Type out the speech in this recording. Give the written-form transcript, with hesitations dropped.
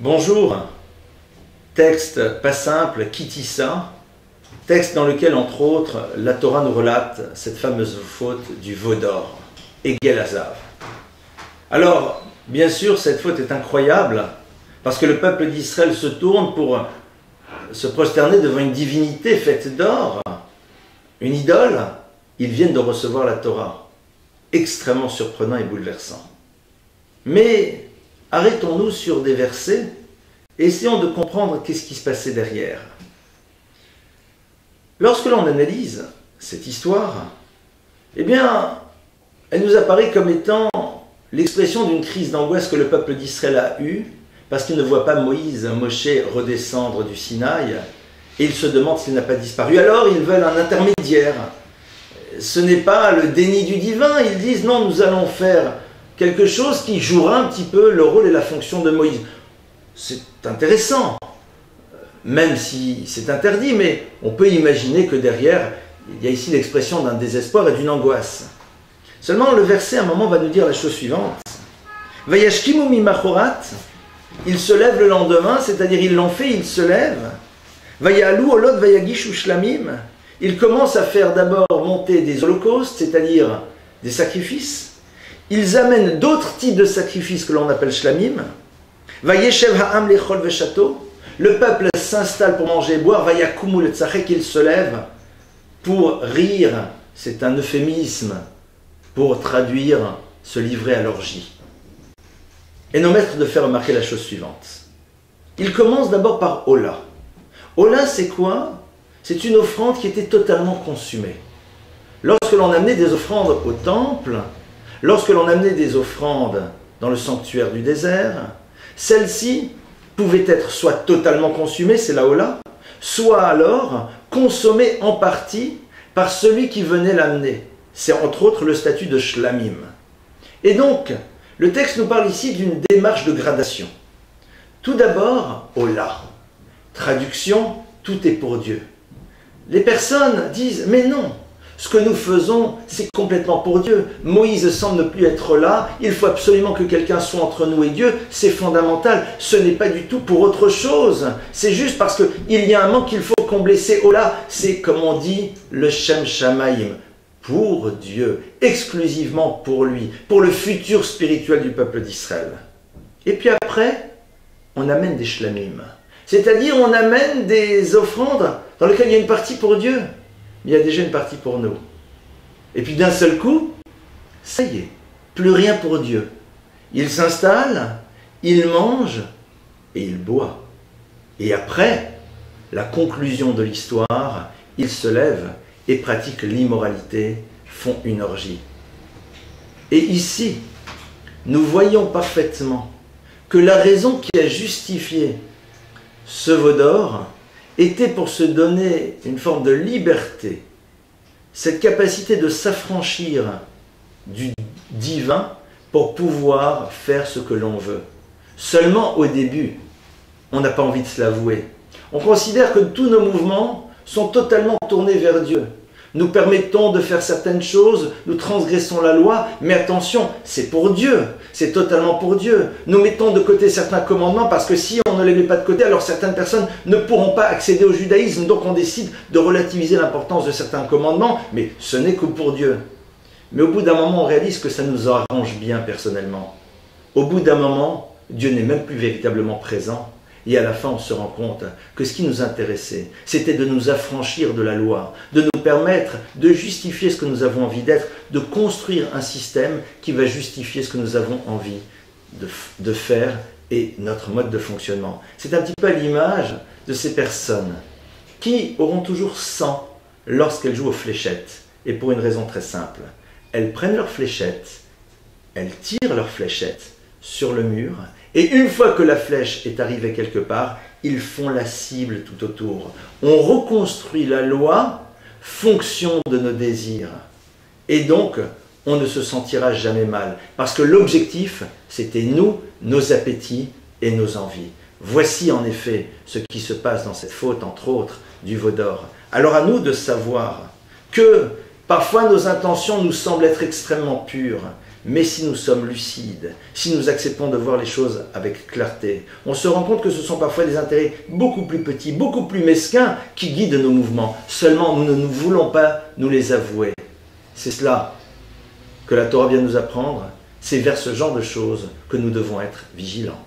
Bonjour, texte pas simple, Kitissa, texte dans lequel, entre autres, la Torah nous relate cette fameuse faute du veau d'or, Egel Azav. Alors, bien sûr, cette faute est incroyable, parce que le peuple d'Israël se tourne pour se prosterner devant une divinité faite d'or, une idole. Ils viennent de recevoir la Torah, extrêmement surprenant et bouleversant. Mais arrêtons-nous sur des versets et essayons de comprendre qu'est-ce qui se passait derrière. Lorsque l'on analyse cette histoire, eh bien, elle nous apparaît comme étant l'expression d'une crise d'angoisse que le peuple d'Israël a eue parce qu'il ne voit pas Moshe redescendre du Sinaï et il se demande s'il n'a pas disparu. Alors ils veulent un intermédiaire. Ce n'est pas le déni du divin, ils disent non, nous allons faire quelque chose qui jouera un petit peu le rôle et la fonction de Moïse. C'est intéressant, même si c'est interdit, mais on peut imaginer que derrière, il y a ici l'expression d'un désespoir et d'une angoisse. Seulement, le verset, à un moment, va nous dire la chose suivante. Vayashkimu mimachorat, ils se lèvent le lendemain, c'est-à-dire ils l'ont fait, ils se lèvent. Vayalu olot vayagishu shlamim, ils commencent à faire d'abord monter des holocaustes, c'est-à-dire des sacrifices. Ils amènent d'autres types de sacrifices que l'on appelle shlamim. Vayeshev ha'am lechol veshato, le peuple s'installe pour manger et boire. Vayakumu letzachek, ils se lèvent pour rire. C'est un euphémisme pour traduire se livrer à l'orgie. Et nos maîtres de faire remarquer la chose suivante. Ils commencent d'abord par Ola. Ola, c'est quoi? C'est une offrande qui était totalement consumée. Lorsque l'on amenait des offrandes au temple, lorsque l'on amenait des offrandes dans le sanctuaire du désert, celles-ci pouvaient être soit totalement consumées, c'est la Ola, soit alors consommées en partie par celui qui venait l'amener. C'est entre autres le statut de shlamim. Et donc, le texte nous parle ici d'une démarche de gradation. Tout d'abord, Ola. Traduction, tout est pour Dieu. Les personnes disent, mais non, ce que nous faisons, c'est complètement pour Dieu. Moïse semble ne plus être là, il faut absolument que quelqu'un soit entre nous et Dieu, c'est fondamental. Ce n'est pas du tout pour autre chose, c'est juste parce qu'il y a un manque qu'il faut combler. C'est Ola, c'est comme on dit, le Shem Shamaim, pour Dieu, exclusivement pour lui, pour le futur spirituel du peuple d'Israël. Et puis après, on amène des shlamim. C'est-à-dire, on amène des offrandes dans lesquelles il y a une partie pour Dieu, mais il y a déjà une partie pour nous. Et puis d'un seul coup, ça y est, plus rien pour Dieu. Il s'installe, il mange et il boit. Et après, la conclusion de l'histoire, il se lève et pratiquent l'immoralité, font une orgie. Et ici, nous voyons parfaitement que la raison qui a justifié ce veau d'or était pour se donner une forme de liberté, cette capacité de s'affranchir du divin pour pouvoir faire ce que l'on veut. Seulement au début, on n'a pas envie de se l'avouer. On considère que tous nos mouvements sont totalement tournés vers Dieu. Nous permettons de faire certaines choses, nous transgressons la loi, mais attention, c'est pour Dieu, c'est totalement pour Dieu. Nous mettons de côté certains commandements parce que si on ne les met pas de côté, alors certaines personnes ne pourront pas accéder au judaïsme. Donc on décide de relativiser l'importance de certains commandements, mais ce n'est que pour Dieu. Mais au bout d'un moment, on réalise que ça nous arrange bien personnellement. Au bout d'un moment, Dieu n'est même plus véritablement présent. Et à la fin, on se rend compte que ce qui nous intéressait, c'était de nous affranchir de la loi, de nous permettre de justifier ce que nous avons envie d'être, de construire un système qui va justifier ce que nous avons envie de faire et notre mode de fonctionnement. C'est un petit peu à l'image de ces personnes qui auront toujours 100 lorsqu'elles jouent aux fléchettes. Et pour une raison très simple, elles prennent leurs fléchettes, elles tirent leurs fléchettes sur le mur, et une fois que la flèche est arrivée quelque part, ils font la cible tout autour. On reconstruit la loi fonction de nos désirs. Et donc, on ne se sentira jamais mal. Parce que l'objectif, c'était nous, nos appétits et nos envies. Voici en effet ce qui se passe dans cette faute, entre autres, du veau d'or. Alors à nous de savoir que parfois nos intentions nous semblent être extrêmement pures, Mais si nous sommes lucides, si nous acceptons de voir les choses avec clarté, on se rend compte que ce sont parfois des intérêts beaucoup plus petits, beaucoup plus mesquins qui guident nos mouvements. Seulement, nous ne nous voulons pas nous les avouer. C'est cela que la Torah vient nous apprendre. C'est vers ce genre de choses que nous devons être vigilants.